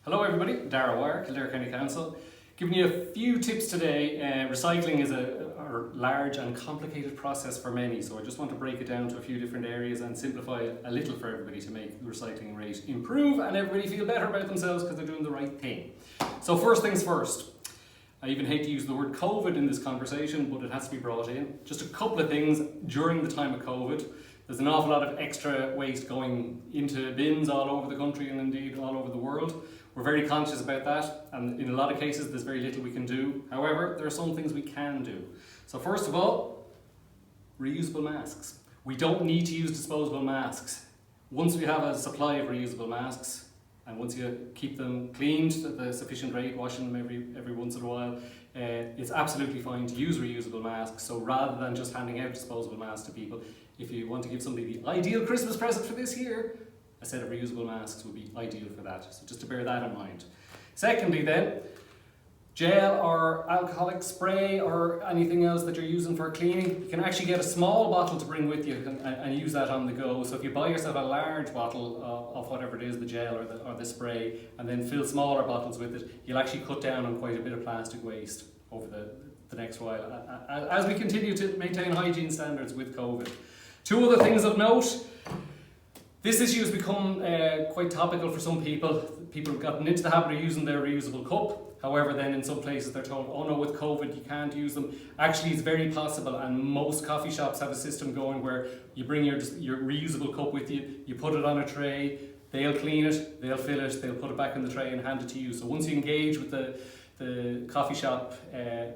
Hello everybody, Dara Wyer, Kildare County Council. Giving you a few tips today. Recycling is a large and complicated process for many, so I just want to break it down to a few different areas and simplify it a little for everybody to make the recycling rate improve and everybody feel better about themselves because they're doing the right thing. So first things first. I even hate to use the word COVID in this conversation, but it has to be brought in. Just a couple of things during the time of COVID. There's an awful lot of extra waste going into bins all over the country and indeed all over the world. We're very conscious about that, and in a lot of cases there's very little we can do. However, there are some things we can do. So first of all, reusable masks. We don't need to use disposable masks. Once we have a supply of reusable masks, and once you keep them cleaned at the sufficient rate, washing them every once in a while, it's absolutely fine to use reusable masks. So rather than just handing out disposable masks to people, if you want to give somebody the ideal Christmas present for this year, a set of reusable masks would be ideal for that. So just to bear that in mind. Secondly then, gel or alcoholic spray or anything else that you're using for cleaning, you can actually get a small bottle to bring with you and use that on the go. So if you buy yourself a large bottle of whatever it is, the gel or the spray, and then fill smaller bottles with it, you'll actually cut down on quite a bit of plastic waste over the next while, as we continue to maintain hygiene standards with COVID. Two other things of note. This issue has become quite topical for some people. People have gotten into the habit of using their reusable cup. However, then in some places they're told, oh no, with COVID you can't use them. Actually, it's very possible, and most coffee shops have a system going where you bring your reusable cup with you, you put it on a tray, they'll clean it, they'll fill it, they'll put it back in the tray and hand it to you. So once you engage with the coffee shop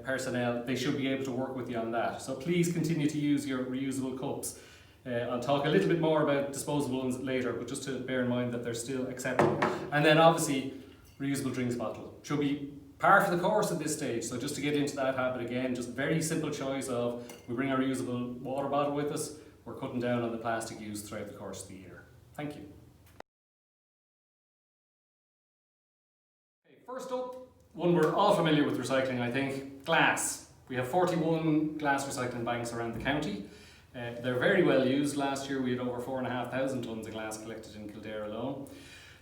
personnel, they should be able to work with you on that. So please continue to use your reusable cups. I'll talk a little bit more about disposable ones later, but just to bear in mind that they're still acceptable. And then obviously, reusable drinks bottle should be par for the course at this stage. So just to get into that habit again, just very simple choice of, we bring our reusable water bottle with us, we're cutting down on the plastic use throughout the course of the year. Thank you. Okay, first up, one we're all familiar with recycling, I think, glass. We have 41 glass recycling banks around the county. They're very well used. Last year we had over 4,500 tonnes of glass collected in Kildare alone.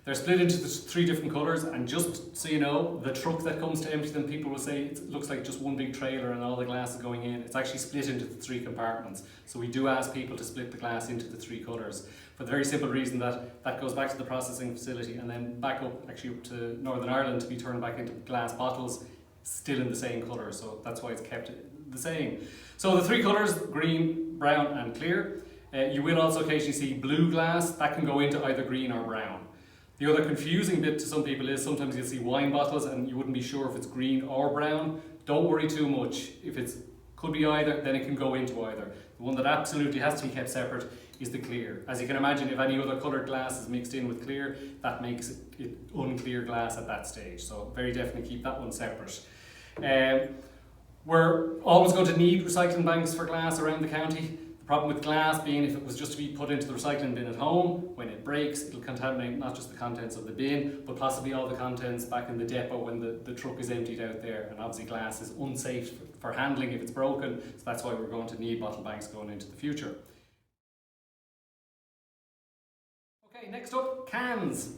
They're split into the three different colours, and just so you know, the truck that comes to empty them, people will say it looks like just one big trailer and all the glass is going in. It's actually split into the three compartments. So we do ask people to split the glass into the three colours for the very simple reason that that goes back to the processing facility and then back up to Northern Ireland to be turned back into glass bottles, still in the same colour. So that's why it's kept the same. So the three colours, green, brown and clear. You will also occasionally see blue glass. That can go into either green or brown. The other confusing bit to some people is sometimes you'll see wine bottles and you wouldn't be sure if it's green or brown. Don't worry too much. If it could be either, then it can go into either. The one that absolutely has to be kept separate is the clear. As you can imagine, if any other coloured glass is mixed in with clear, that makes it unclear glass at that stage. So very definitely keep that one separate. We're always going to need recycling banks for glass around the county. The problem with glass being if it was just to be put into the recycling bin at home, when it breaks, it'll contaminate not just the contents of the bin, but possibly all the contents back in the depot when the truck is emptied out there. And obviously glass is unsafe for handling if it's broken, so that's why we're going to need bottle banks going into the future. Okay, next up, cans.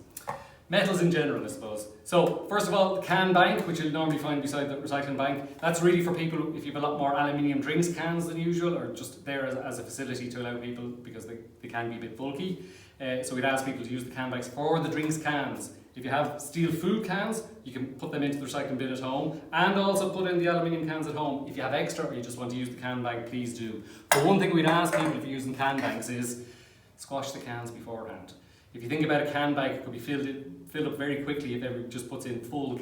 Metals in general, I suppose. So, first of all, the can bank, which you'll normally find beside the recycling bank, that's really for people if you have a lot more aluminium drinks cans than usual, or just there as a facility to allow people because they can be a bit bulky. So we'd ask people to use the can banks for the drinks cans. If you have steel food cans, you can put them into the recycling bin at home and also put in the aluminium cans at home. If you have extra or you just want to use the can bank, please do. But one thing we'd ask people if you're using can banks is squash the cans beforehand. If you think about a can bank, it could be filled up very quickly if everyone just puts in full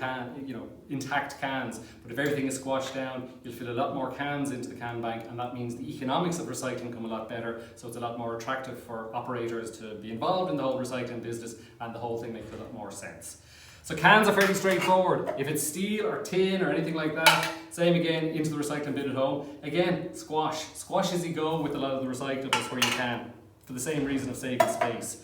intact cans. But if everything is squashed down, you'll fit a lot more cans into the can bank, and that means the economics of recycling come a lot better. So it's a lot more attractive for operators to be involved in the whole recycling business, and the whole thing makes a lot more sense. So cans are fairly straightforward. If it's steel or tin or anything like that, same again, into the recycling bin at home. Again, squash. Squash as you go with a lot of the recyclables where you can, for the same reason of saving space.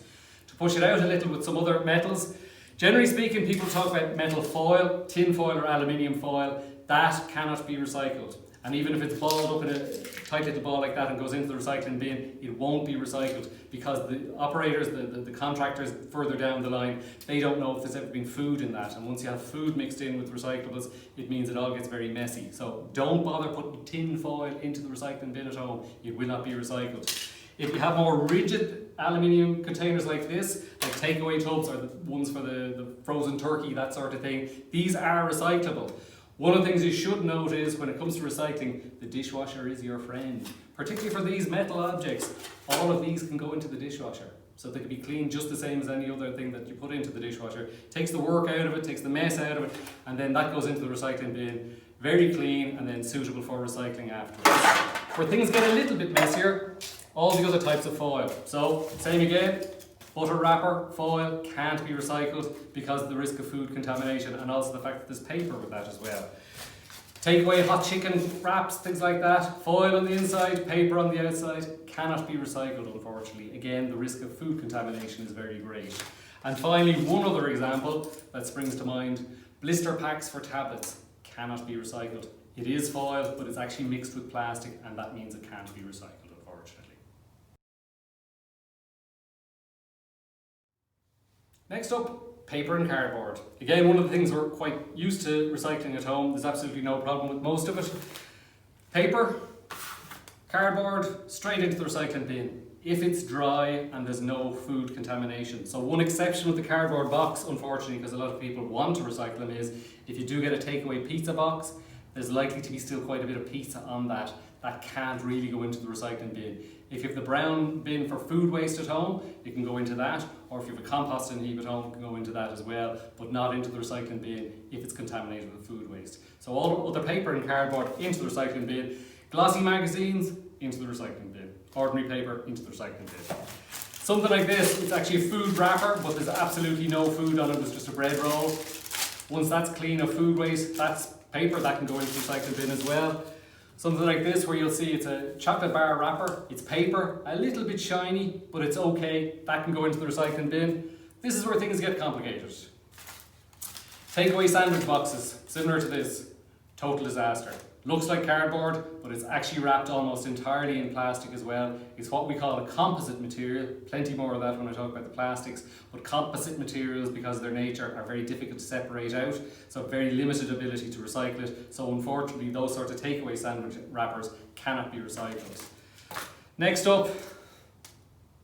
To push it out a little with some other metals, generally speaking, people talk about metal foil, tin foil or aluminium foil. That cannot be recycled. And even if it's balled up in a tight little ball like that and goes into the recycling bin, it won't be recycled because the operators, the contractors further down the line, they don't know if there's ever been food in that. And once you have food mixed in with recyclables, it means it all gets very messy. So don't bother putting tin foil into the recycling bin at home. It will not be recycled. If you have more rigid aluminium containers like this, like takeaway tubs or the ones for the frozen turkey, that sort of thing, these are recyclable. One of the things you should note is when it comes to recycling, the dishwasher is your friend. Particularly for these metal objects, all of these can go into the dishwasher. So they can be cleaned just the same as any other thing that you put into the dishwasher. Takes the work out of it, takes the mess out of it, and then that goes into the recycling bin. Very clean and then suitable for recycling afterwards. Where things get a little bit messier, all the other types of foil. So, same again, butter wrapper, foil can't be recycled because of the risk of food contamination and also the fact that there's paper with that as well. Takeaway hot chicken wraps, things like that, foil on the inside, paper on the outside, cannot be recycled unfortunately. Again, the risk of food contamination is very great. And finally, one other example that springs to mind, blister packs for tablets cannot be recycled. It is foil, but it's actually mixed with plastic and that means it can't be recycled. Next up, paper and cardboard. Again, one of the things we're quite used to recycling at home. There's absolutely no problem with most of it. Paper, cardboard, straight into the recycling bin. If it's dry and there's no food contamination. So one exception with the cardboard box, unfortunately, because a lot of people want to recycle them, is if you do get a takeaway pizza box, there's likely to be still quite a bit of pizza on that. That can't really go into the recycling bin. If you have the brown bin for food waste at home, it can go into that, or if you have a composting heap at home, it can go into that as well, but not into the recycling bin if it's contaminated with food waste. So all other paper and cardboard into the recycling bin, glossy magazines into the recycling bin, ordinary paper into the recycling bin. Something like this, it's actually a food wrapper, but there's absolutely no food on it, it's just a bread roll. Once that's clean of food waste, that's paper, that can go into the recycling bin as well. Something like this where you'll see it's a chocolate bar wrapper, it's paper, a little bit shiny, but it's okay, that can go into the recycling bin. This is where things get complicated. Takeaway sandwich boxes, similar to this, total disaster. Looks like cardboard, but it's actually wrapped almost entirely in plastic as well. It's what we call a composite material, plenty more of that when I talk about the plastics, but composite materials, because of their nature, are very difficult to separate out, so very limited ability to recycle it. So unfortunately, those sorts of takeaway sandwich wrappers cannot be recycled. Next up,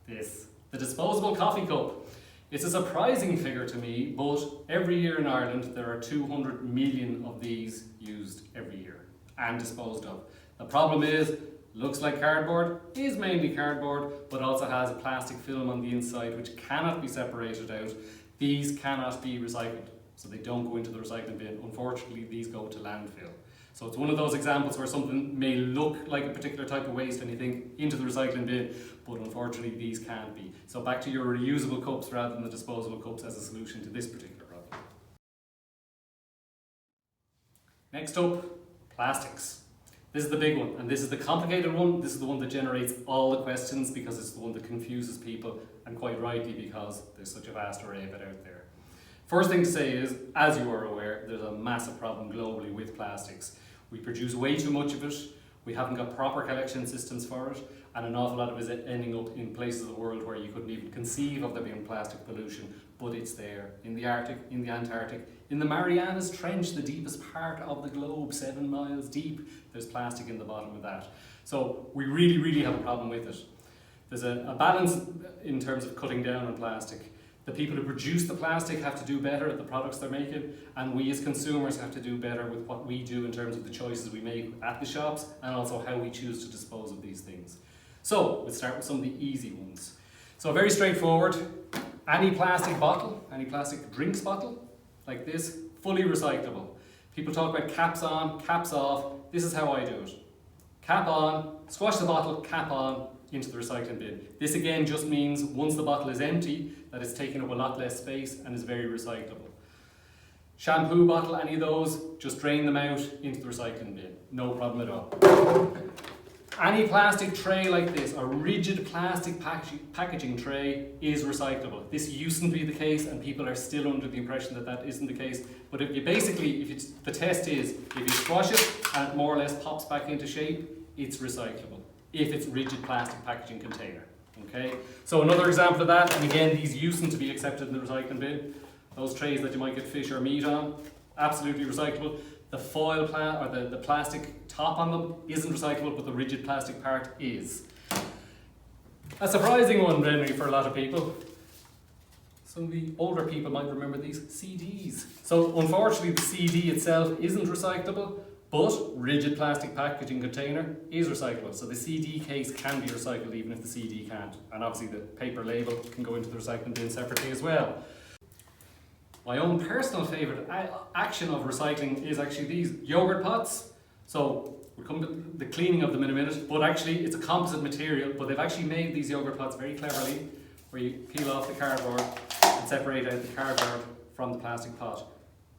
this, the disposable coffee cup. It's a surprising figure to me, but every year in Ireland, there are 200 million of these used every year and disposed of. The problem is, looks like cardboard, is mainly cardboard, but also has a plastic film on the inside which cannot be separated out. These cannot be recycled, so they don't go into the recycling bin. Unfortunately, these go to landfill. So it's one of those examples where something may look like a particular type of waste and you think into the recycling bin, but unfortunately these can't be. So back to your reusable cups rather than the disposable cups as a solution to this particular problem. Next up, plastics. This is the big one, and this is the complicated one. This is the one that generates all the questions because it's the one that confuses people, and quite rightly because there's such a vast array of it out there. First thing to say is, as you are aware, there's a massive problem globally with plastics. We produce way too much of it, we haven't got proper collection systems for it, and an awful lot of it is ending up in places of the world where you couldn't even conceive of there being plastic pollution, but it's there. In the Arctic, in the Antarctic, in the Marianas Trench, the deepest part of the globe, 7 miles deep, there's plastic in the bottom of that. So we really have a problem with it. There's a balance in terms of cutting down on plastic. The people who produce the plastic have to do better at the products they're making, and we as consumers have to do better with what we do in terms of the choices we make at the shops and also how we choose to dispose of these things. So let's start with some of the easy ones. So very straightforward, any plastic bottle, any plastic drinks bottle like this, fully recyclable. People talk about caps on, caps off. This is how I do it. Cap on, squash the bottle, cap on, into the recycling bin. This again just means once the bottle is empty, that it's taking up a lot less space and is very recyclable. Shampoo bottle, any of those, just drain them out into the recycling bin. No problem at all. Any plastic tray like this, a rigid plastic packaging tray, is recyclable. This used to be the case, and people are still under the impression that that isn't the case. But if you the test is, if you squash it and it more or less pops back into shape, it's recyclable. If it's rigid plastic packaging container. Okay. So another example of that, and again, these used to be accepted in the recycling bin. Those trays that you might get fish or meat on, absolutely recyclable. The foil the plastic top on them isn't recyclable, but the rigid plastic part is. A surprising one, generally, for a lot of people. Some of the older people might remember these CDs. So unfortunately, the CD itself isn't recyclable, but rigid plastic packaging container is recyclable. So the CD case can be recycled even if the CD can't. And obviously the paper label can go into the recycling bin separately as well. My own personal favourite action of recycling is actually these yogurt pots. So we'll come to the cleaning of them in a minute, but actually it's a composite material, but they've actually made these yogurt pots very cleverly, where you peel off the cardboard and separate out the cardboard from the plastic pot.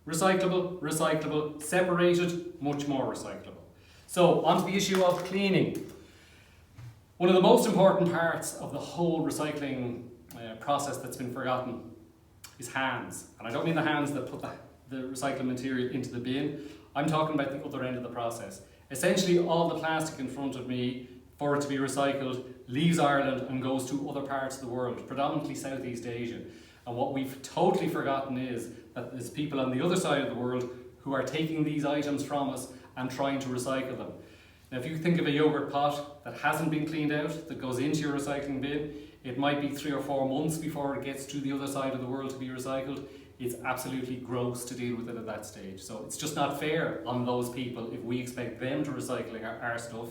Recyclable, recyclable, separated, much more recyclable. So onto the issue of cleaning. One of the most important parts of the whole recycling process that's been forgotten is hands. And I don't mean the hands that put the recycled material into the bin. I'm talking about the other end of the process. Essentially, all the plastic in front of me, for it to be recycled, leaves Ireland and goes to other parts of the world, predominantly Southeast Asia. And what we've totally forgotten is that there's people on the other side of the world who are taking these items from us and trying to recycle them. Now, if you think of a yogurt pot that hasn't been cleaned out, that goes into your recycling bin, it might be 3 or 4 months before it gets to the other side of the world to be recycled. It's absolutely gross to deal with it at that stage. So it's just not fair on those people if we expect them to recycle our stuff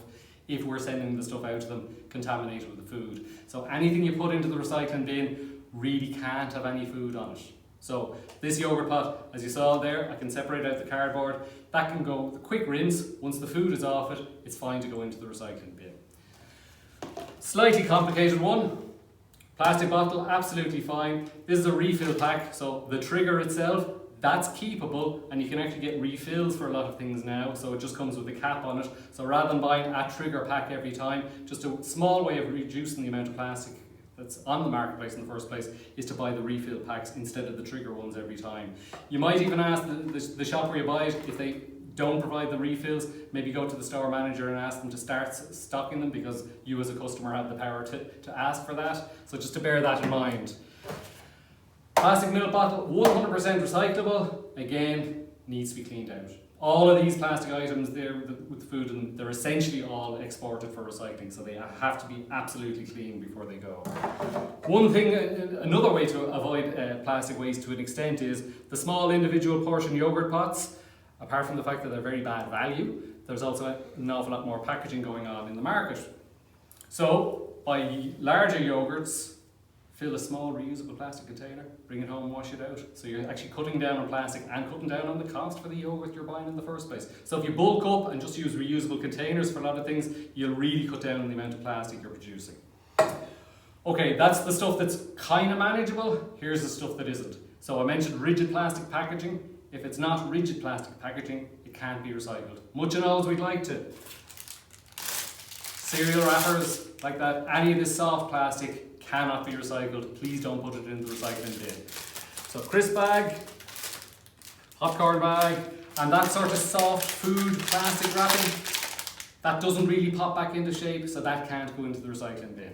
if we're sending the stuff out to them contaminated with the food. So anything you put into the recycling bin really can't have any food on it. So this yogurt pot, as you saw there, I can separate out the cardboard. That can go, the quick rinse, once the food is off it, it's fine to go into the recycling bin. Slightly complicated one. Plastic bottle, absolutely fine. This is a refill pack, so the trigger itself, that's keepable, and you can actually get refills for a lot of things now, so it just comes with a cap on it. So rather than buying a trigger pack every time, just a small way of reducing the amount of plastic that's on the marketplace in the first place is to buy the refill packs instead of the trigger ones every time. You might even ask the shop where you buy it, if they don't provide the refills, maybe go to the store manager and ask them to start stocking them, because you as a customer have the power to ask for that. So just to bear that in mind. Plastic milk bottle, 100% recyclable, again, needs to be cleaned out. All of these plastic items there with the food, and they're essentially all exported for recycling, so they have to be absolutely clean before they go. One thing, another way to avoid plastic waste to an extent is the small individual portion yogurt pots. Apart from the fact that they're very bad value, there's also an awful lot more packaging going on in the market. So, buy larger yogurts, fill a small reusable plastic container, bring it home and wash it out. So you're actually cutting down on plastic and cutting down on the cost for the yogurt you're buying in the first place. So if you bulk up and just use reusable containers for a lot of things, you'll really cut down on the amount of plastic you're producing. Okay, that's the stuff that's kind of manageable. Here's the stuff that isn't. So I mentioned rigid plastic packaging. If it's not rigid plastic packaging, it can't be recycled. Much and all as we'd like to. Cereal wrappers, like that, any of this soft plastic cannot be recycled. Please don't put it in the recycling bin. So crisp bag, popcorn bag, and that sort of soft food plastic wrapping, that doesn't really pop back into shape, so that can't go into the recycling bin.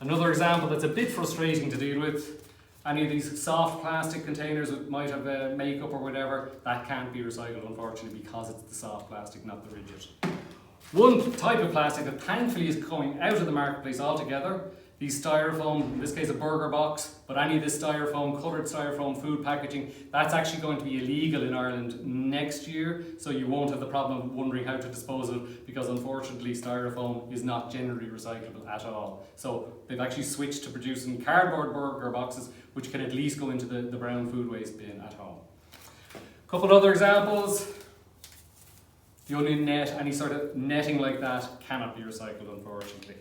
Another example that's a bit frustrating to deal with, any of these soft plastic containers that might have makeup or whatever, that can't be recycled, unfortunately, because it's the soft plastic, not the rigid. One type of plastic that thankfully is coming out of the marketplace altogether, these styrofoam, in this case a burger box, but any of this styrofoam, coloured styrofoam food packaging, that's actually going to be illegal in Ireland next year, so you won't have the problem of wondering how to dispose of it, because unfortunately styrofoam is not generally recyclable at all. So they've actually switched to producing cardboard burger boxes, which can at least go into the brown food waste bin at home. A couple of other examples. The onion net, any sort of netting like that cannot be recycled, unfortunately.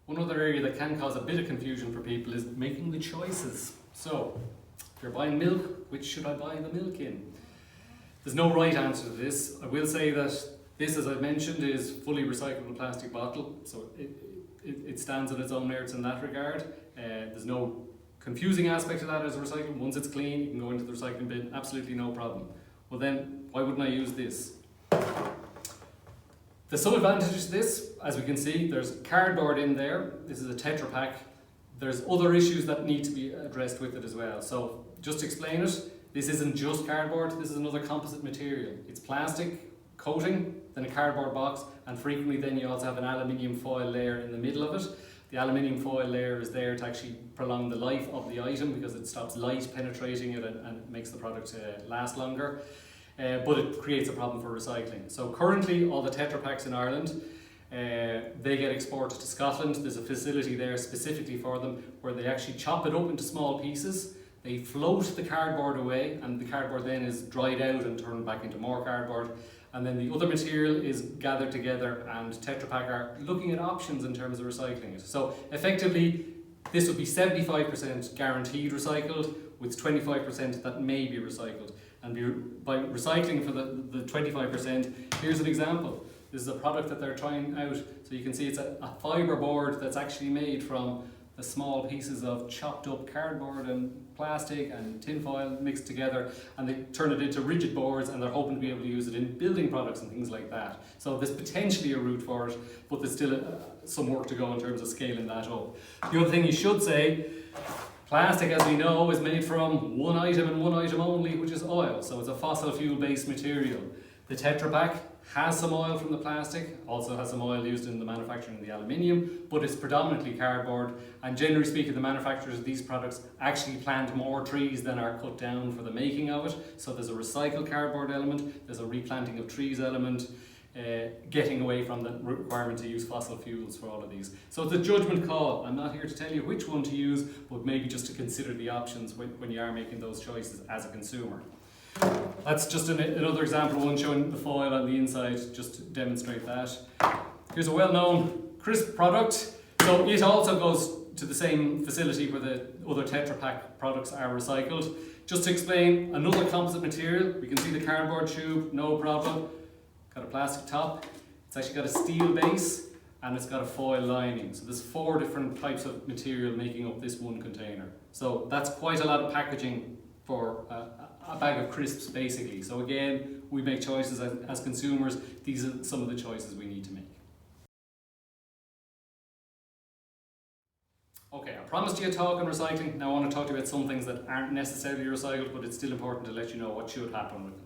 One other area that can cause a bit of confusion for people is making the choices. So, if you're buying milk, which should I buy the milk in? There's no right answer to this. I will say that this, as I mentioned, is fully recyclable plastic bottle, so it stands on its own merits in that regard. There's no confusing aspect of that as recycling. Once it's clean, you can go into the recycling bin, absolutely no problem. Well then, why wouldn't I use this? There's some advantages to this. As we can see, there's cardboard in there. This is a Tetra Pak. There's other issues that need to be addressed with it as well. So just to explain it, this isn't just cardboard, this is another composite material. It's plastic coating, then a cardboard box, and frequently then you also have an aluminium foil layer in the middle of it. The aluminium foil layer is there to actually prolong the life of the item because it stops light penetrating it and makes the product last longer. But it creates a problem for recycling. So currently all the Tetra Paks in Ireland, they get exported to Scotland. There's a facility there specifically for them where they actually chop it up into small pieces. They float the cardboard away, and the cardboard then is dried out and turned back into more cardboard. And then the other material is gathered together, and Tetra Pak are looking at options in terms of recycling it. So effectively, this would be 75% guaranteed recycled, with 25% that may be recycled. And by recycling for the 25%, here's an example. This is a product that they're trying out. So you can see it's a fibre board that's actually made from the small pieces of chopped up cardboard and plastic and tin foil mixed together, and they turn it into rigid boards, and they're hoping to be able to use it in building products and things like that. So there's potentially a route for it, but there's still some work to go in terms of scaling that up. The other thing you should say, plastic, as we know, is made from one item and one item only, which is oil. So it's a fossil fuel based material. The Tetra Pak has some oil from the plastic, also has some oil used in the manufacturing of the aluminium, but it's predominantly cardboard. And generally speaking, the manufacturers of these products actually plant more trees than are cut down for the making of it. So there's a recycled cardboard element, there's a replanting of trees element, getting away from the requirement to use fossil fuels for all of these. So it's a judgment call. I'm not here to tell you which one to use, but maybe just to consider the options when you are making those choices as a consumer. That's just another example, one showing the foil on the inside, just to demonstrate that. Here's a well-known crisp product. So it also goes to the same facility where the other Tetra Pak products are recycled. Just to explain, another composite material. We can see the cardboard tube, no problem. Got a plastic top. It's actually got a steel base, and it's got a foil lining. So there's 4 different types of material making up this one container. So that's quite a lot of packaging for a bag of crisps, basically. So again, we make choices as consumers. These are some of the choices we need to make. Okay, I promised you a talk on recycling. Now I want to talk to you about some things that aren't necessarily recycled, but it's still important to let you know what should happen with them.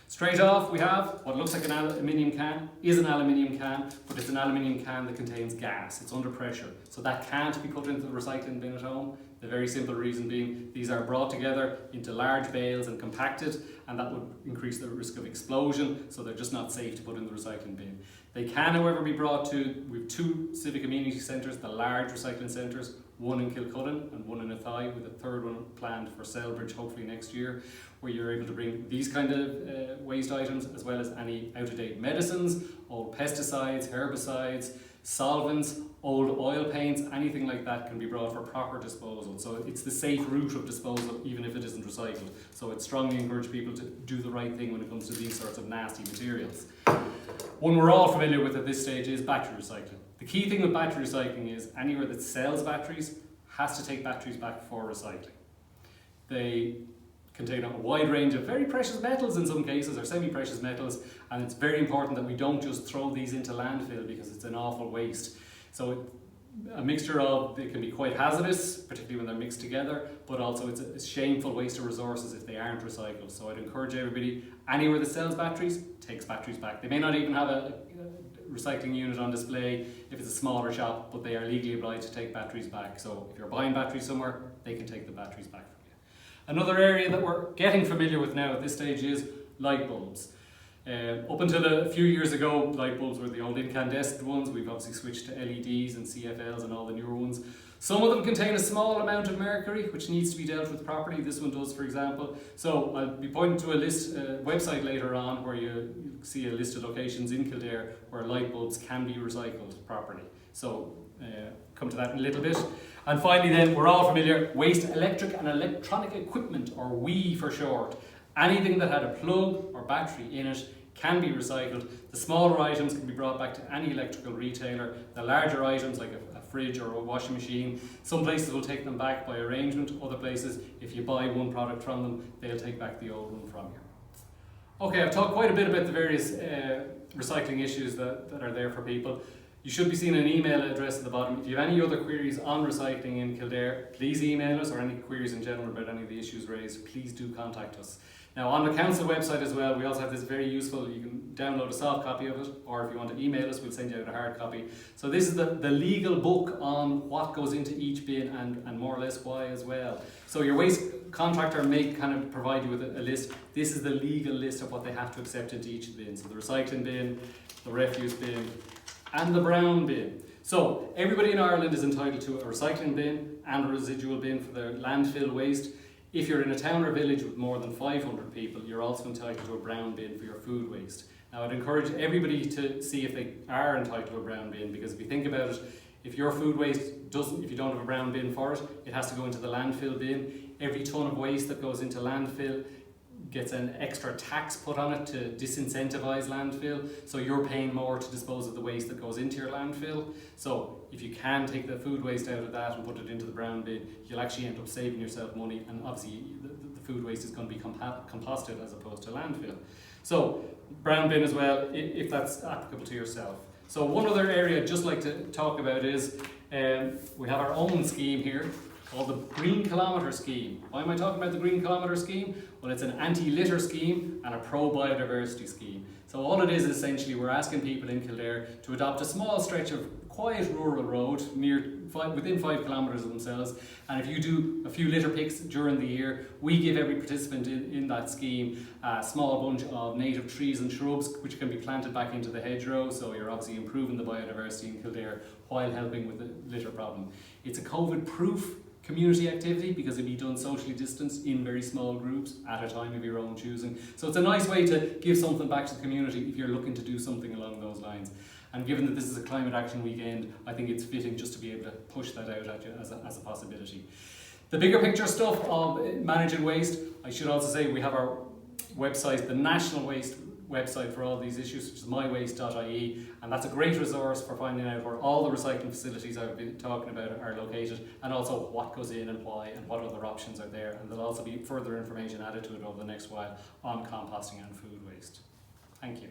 Straight off, we have what looks like an aluminium can, is an aluminium can, but it's an aluminium can that contains gas. It's under pressure, so that can't be put into the recycling bin at home. The very simple reason being these are brought together into large bales and compacted, and that would increase the risk of explosion, so they're just not safe to put in the recycling bin. They can, however, be brought to, we have 2 civic amenity centres, the large recycling centres, one in Kilcullen and one in Athy, with a third one planned for Selbridge hopefully next year, where you're able to bring these kind of waste items, as well as any out-of-date medicines, old pesticides, herbicides, solvents, old oil paints, anything like that can be brought for proper disposal. So it's the safe route of disposal, even if it isn't recycled. So it strongly encourages people to do the right thing when it comes to these sorts of nasty materials. One we're all familiar with at this stage is battery recycling. The key thing with battery recycling is anywhere that sells batteries has to take batteries back for recycling. They contain a wide range of very precious metals in some cases, or semi-precious metals, and it's very important that we don't just throw these into landfill because it's an awful waste. So a mixture of, they can be quite hazardous, particularly when they're mixed together, but also it's a shameful waste of resources if they aren't recycled. So I'd encourage everybody, anywhere that sells batteries, takes batteries back. They may not even have a recycling unit on display if it's a smaller shop, but they are legally obliged to take batteries back. So if you're buying batteries somewhere, they can take the batteries back from you. Another area that we're getting familiar with now at this stage is light bulbs. Up until a few years ago, light bulbs were the old incandescent ones. We've obviously switched to LEDs and CFLs and all the newer ones. Some of them contain a small amount of mercury, which needs to be dealt with properly. This one does, for example. So I'll be pointing to a website later on where you see a list of locations in Kildare where light bulbs can be recycled properly. So come to that in a little bit. And finally then, we're all familiar, waste electric and electronic equipment, or WEEE for short. Anything that had a plug or battery in it can be recycled. The smaller items can be brought back to any electrical retailer. The larger items like a fridge or a washing machine, some places will take them back by arrangement. Other places, if you buy one product from them, they'll take back the old one from you. Okay, I've talked quite a bit about the various recycling issues that are there for people. You should be seeing an email address at the bottom. If you have any other queries on recycling in Kildare, please email us, or any queries in general about any of the issues raised, please do contact us. Now on the council website as well, we also have this very useful, you can download a soft copy of it, or if you want to email us, we'll send you out a hard copy. So this is the legal book on what goes into each bin and more or less why as well. So your waste contractor may kind of provide you with a list. This is the legal list of what they have to accept into each bin. So the recycling bin, the refuse bin, and the brown bin. So everybody in Ireland is entitled to a recycling bin and a residual bin for their landfill waste. If you're in a town or village with more than 500 people, you're also entitled to a brown bin for your food waste. Now I'd encourage everybody to see if they are entitled to a brown bin, because if you think about it, if your food waste if you don't have a brown bin for it, it has to go into the landfill bin. Every tonne of waste that goes into landfill gets an extra tax put on it to disincentivize landfill, so you're paying more to dispose of the waste that goes into your landfill. So if you can take the food waste out of that and put it into the brown bin, you'll actually end up saving yourself money, and obviously the food waste is going to be composted as opposed to landfill. So brown bin as well, if that's applicable to yourself. So one other area I'd just like to talk about is we have our own scheme here called the Green Kilometre Scheme. Why am I talking about the Green Kilometre Scheme? Well, it's an anti-litter scheme and a pro-biodiversity scheme. So all it is essentially, we're asking people in Kildare to adopt a small stretch of quiet rural road within 5 kilometres of themselves, and if you do a few litter picks during the year, we give every participant in that scheme a small bunch of native trees and shrubs which can be planted back into the hedgerow, so you're obviously improving the biodiversity in Kildare while helping with the litter problem. It's a COVID-proof community activity because it'll be done socially distanced in very small groups at a time of your own choosing. So it's a nice way to give something back to the community if you're looking to do something along those lines. And given that this is a climate action weekend, I think it's fitting just to be able to push that out at you as a possibility. The bigger picture stuff of managing waste, I should also say we have our website, the national waste website for all these issues, which is mywaste.ie, and that's a great resource for finding out where all the recycling facilities I've been talking about are located, and also what goes in and why and what other options are there, and there'll also be further information added to it over the next while on composting and food waste. Thank you.